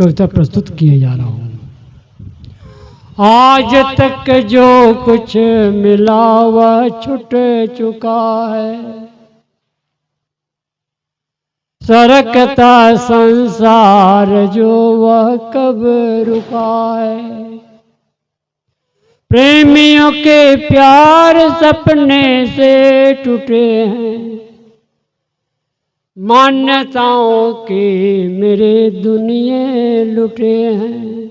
कविता प्रस्तुत किए जा रहा हूँ। आज तक जो कुछ मिला वह छूट चुका है, सरकता संसार जो वह कब रुका है। प्रेमियों के प्यार सपने से टूटे हैं, मान्यताओं के मेरे दुनिया लुटे हैं।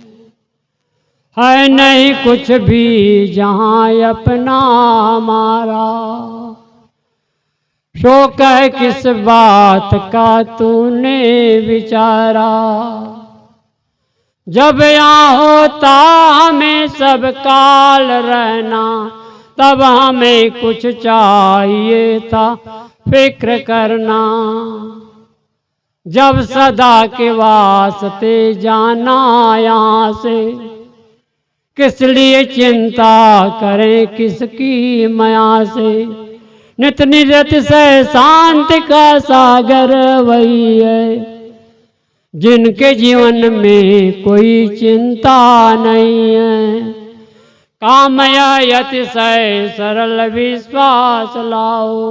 है नहीं कुछ भी जहाँ अपना हमारा, शोक है किस बात का तूने विचारा। जब यहाँ होता हमें सब काल रहना, तब हमें कुछ चाहिए था फिक्र करना। जब सदा के वास्ते जाना यहाँ से, किस लिए चिंता करें किसकी माया से। नित निरत से शांति का सागर वही है, जिनके जीवन में कोई चिंता नहीं है। कामया अतिशय सरल विश्वास लाओ,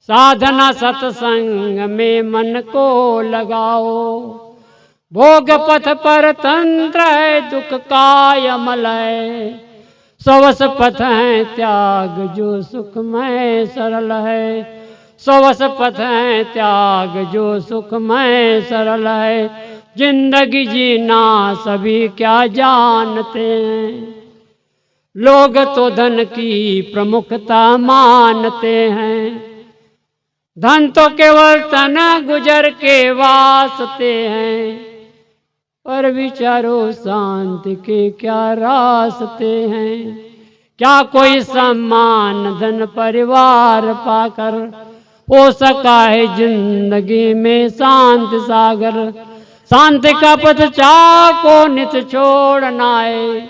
साधना सत्संग में मन को लगाओ। भोग पथ पर तंत्र है दुख का अमल है, सवस पथ है त्याग जो सुखमय सरल है। सवस पथ है त्याग जो सुखमय सरल है। जिंदगी जीना सभी क्या जानते हैं, लोग तो धन की प्रमुखता मानते हैं। धन तो केवल तन गुजर के वास्ते हैं, पर विचारो शांति के क्या रास्ते हैं। क्या कोई सम्मान धन परिवार पाकर हो सका है जिंदगी में शांति सागर। शांति का पथ चाको नित छोड़ना है,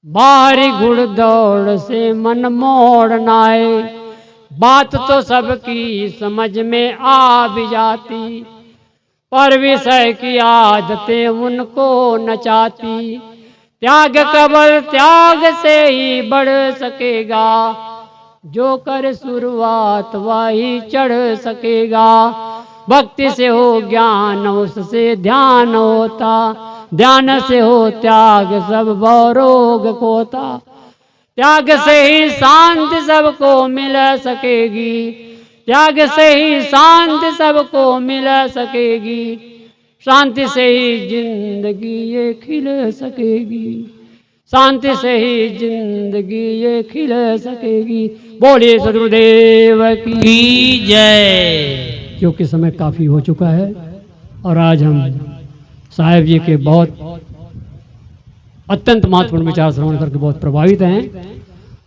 बाहरी गुड़ दौड़ से मन मोड़ना है। बात तो सबकी समझ में आ भी जाती, पर विषय की आदतें उनको नचाती। त्याग केवल त्याग से ही बढ़ सकेगा, जो कर शुरुआत वही चढ़ सकेगा। भक्ति से हो ज्ञान उससे ध्यान होता, ध्यान से हो त्याग सब भवरोग खोता। त्याग से ही शांति सबको मिल सकेगी, त्याग से ही शांति सबको मिल सकेगी। शांति से ही जिंदगी ये खिल सकेगी, शांति से ही जिंदगी ये खिल सकेगी। बोलिए सदगुरुदेव की जय। क्योंकि समय काफ़ी हो चुका है और आज हम साहेब जी के बहुत अत्यंत महत्वपूर्ण विचार श्रवण करके बहुत प्रभावित हैं।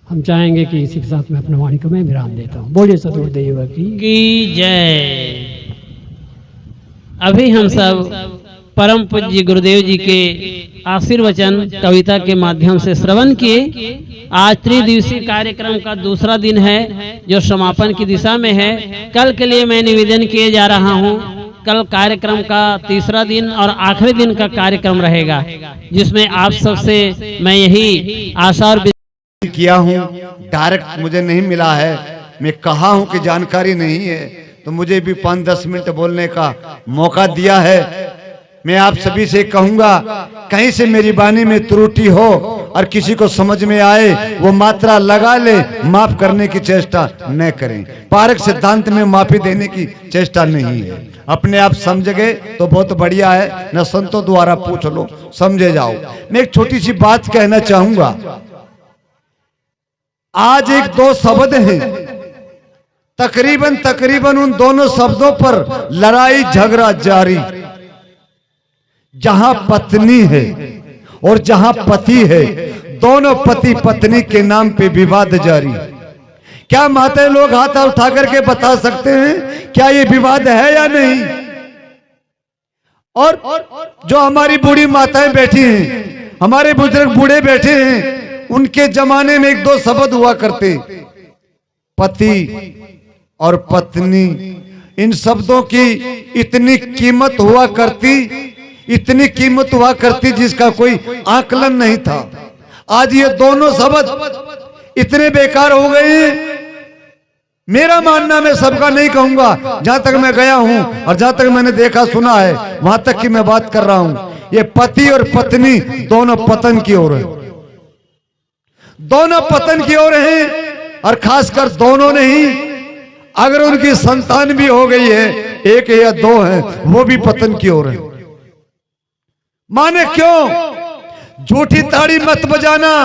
हम चाहेंगे कि इसी के साथ मैं अपना वाणी को मैं विराम देता हूँ। बोलिए सदगुरुदेव की जय। अभी हम सब परम पूज्य गुरुदेव जी के आशीर्वचन कविता के माध्यम से श्रवण किए। आज त्रिदिवसीय कार्यक्रम का दूसरा दिन है जो समापन की दिशा में है। कल के लिए मैं निवेदन किए जा रहा हूँ। कल कार्यक्रम का तीसरा दिन और आखिरी दिन का कार्यक्रम रहेगा, जिसमें आप सबसे मैं यही आशा और किया हूँ। डायरेक्ट मुझे नहीं मिला है, मैं कहा हूँ कि जानकारी नहीं है, तो मुझे भी 5-10 मिनट बोलने का मौका दिया है। मैं आप सभी से कहूंगा, कहीं से मेरी वाणी में त्रुटि हो और किसी को समझ में आए, वो मात्रा लगा ले, माफ करने की चेष्टा न करें। पारक सिद्धांत में माफी देने की चेष्टा नहीं है। अपने आप समझ गए तो बहुत बढ़िया है, न संतों द्वारा पूछ लो, समझे जाओ। मैं एक छोटी सी बात कहना चाहूंगा। आज 1-2 शब्द हैं, तकरीबन उन दोनों शब्दों पर लड़ाई झगड़ा जारी। जहां पत्नी है और जहां पति है, दोनों पति पत्नी के नाम पे विवाद जारी। क्या माता लोग हाथ उठा करके बता सकते हैं क्या ये विवाद है या नहीं? और जो हमारी बूढ़ी माताएं बैठी हैं, हमारे बुजुर्ग बूढ़े बैठे हैं, उनके जमाने में 1-2 शब्द हुआ करते, पति और पत्नी। इन शब्दों की इतनी कीमत हुआ करती, इतनी कीमत हुआ करती जिसका कोई आकलन नहीं था। आज ये दोनों शब्द इतने बेकार हो गए। मेरा मानना मैं सबका नहीं कहूंगा, जहां तक मैं गया हूं और जहां तक मैंने देखा सुना है वहां तक की मैं बात कर रहा हूं। ये पति और पत्नी दोनों पतन की ओर है, दोनों पतन की ओर हैं। और खासकर दोनों नहीं, अगर उनकी संतान भी हो गई है, एक या दो है, वो भी पतन की ओर है। माने क्यों? झूठी ताड़ी मत बजाना।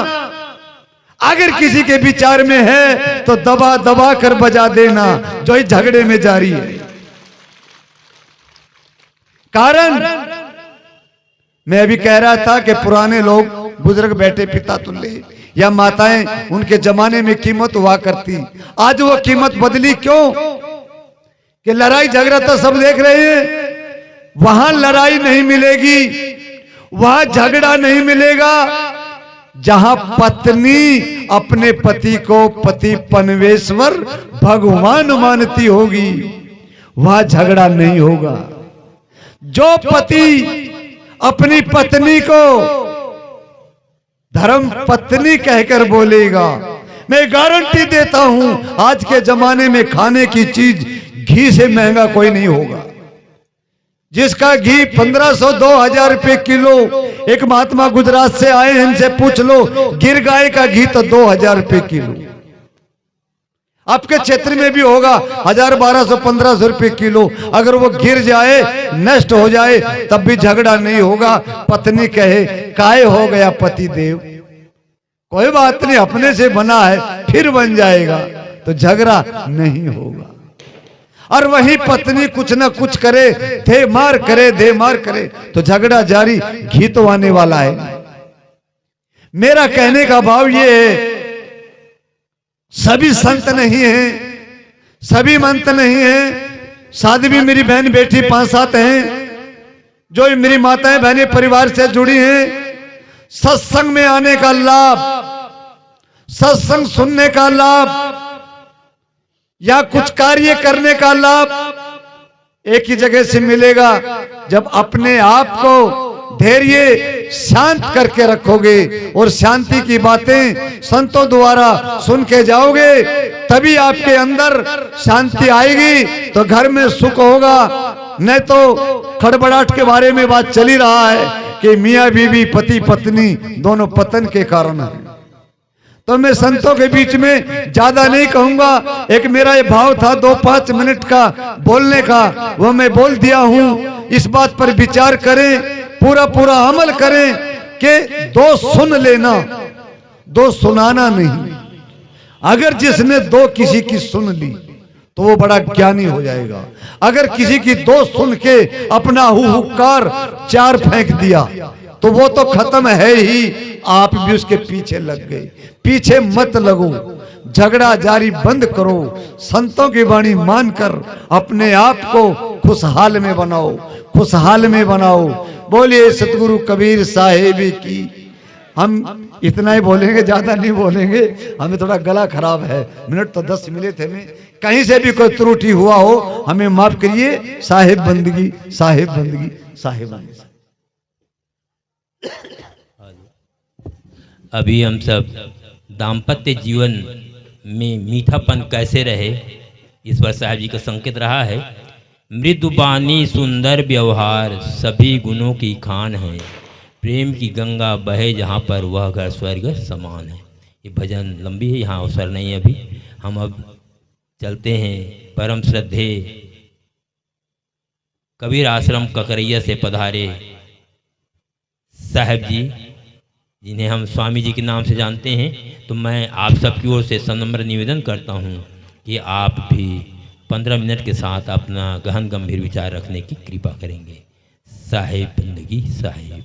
अगर किसी के विचार में है तो दबा दबा कर बजा देना, जो इस झगड़े में जारी है। कारण मैं अभी कह रहा था कि पुराने लोग, बुजुर्ग बैठे पिता तुल्य या माताएं, उनके जमाने में कीमत हुआ करती। आज वो कीमत बदली क्यों? कि लड़ाई झगड़ा तो सब देख रहे हैं, वहां लड़ाई नहीं मिलेगी, वहां झगड़ा नहीं मिलेगा। जहां पत्नी अपने पति को पति परमेश्वर भगवान मानती होगी, वहां झगड़ा नहीं होगा। जो पति अपनी पत्नी को धर्म पत्नी कहकर बोलेगा, मैं गारंटी देता हूं आज के जमाने में खाने की चीज घी से महंगा कोई नहीं होगा। जिसका घी 1500-2000 रुपए किलो, एक महात्मा गुजरात से आए, इनसे पूछ लो, गिर गाय का घी तो 2000 रुपए किलो। आपके क्षेत्र में भी होगा 1000, 1200, 1500 रुपए किलो। अगर वो गिर जाए, नष्ट हो जाए, तब भी झगड़ा नहीं होगा। पत्नी कहे, काय हो गया पति देव, कोई बात नहीं, अपने से बना है, फिर बन जाएगा, तो झगड़ा नहीं होगा। और वही पत्नी कुछ ना कुछ करे, दे मार करे, दे मार करे, तो झगड़ा जारी, घी तो आने वाला है। मेरा कहने का भाव ये है, सभी संत नहीं हैं, सभी मंत नहीं हैं। शादी भी मेरी बहन बेटी 5-7 हैं, जो मेरी माताएं बहनें परिवार से जुड़ी हैं। सत्संग में आने का लाभ, सत्संग सुनने का लाभ या कुछ कार्य करने का लाभ एक ही जगह से मिलेगा, जब अपने आप को धैर्य शांत करके रखोगे और शांति की बातें संतों द्वारा सुन के जाओगे, तभी आपके अंदर शांति आएगी, तो घर में सुख होगा। नहीं तो खड़बड़ाहट के बारे में बात चली रहा है कि मियाँ बीवी पति पत्नी दोनों पतन के कारण है। तो मैं संतों के बीच में ज्यादा नहीं कहूंगा। एक मेरा ये भाव था 2-5 मिनट का बोलने का, वो मैं बोल दिया हूं। इस बात पर विचार करें, पूरा पूरा अमल करें कि दो सुन लेना, दो सुनाना नहीं। अगर जिसने दो किसी की सुन ली तो वो बड़ा ज्ञानी हो जाएगा। अगर किसी की दो सुन के अपना हुक्कार 4 फेंक दिया तो वो तो खत्म है ही, आप भी उसके पीछे लग गए। पीछे मत लगो, झगड़ा जारी बंद करो। संतों की वाणी मानकर अपने आप को खुशहाल में बनाओ, खुशहाल में बनाओ। बोलिए सतगुरु कबीर साहिब की। हम इतना ही बोलेंगे, ज्यादा नहीं बोलेंगे, हमें थोड़ा गला खराब है। मिनट तो 10 मिले थे। में कहीं से भी कोई त्रुटि हुआ हो हमें माफ करिए। साहिब बंदगी, साहिब बंदगी, साहिब बंदगी। अभी हम सब दाम्पत्य जीवन में मीठापन कैसे रहे, इस पर साहब जी का संकेत रहा है। मृदुबानी सुंदर व्यवहार सभी गुणों की खान है, प्रेम की गंगा बहे जहाँ पर वह घर स्वर्ग समान है। ये भजन लंबी है, यहाँ अवसर नहीं है अभी। हम अब चलते हैं परम श्रद्धे कबीर आश्रम ककरैया से पधारे साहब जी, जिन्हें हम स्वामी जी के नाम से जानते हैं। तो मैं आप सबकी ओर से सनम्र निवेदन करता हूँ कि आप भी 15 मिनट के साथ अपना गहन गंभीर विचार रखने की कृपा करेंगे। साहिब बंदगी, साहिब।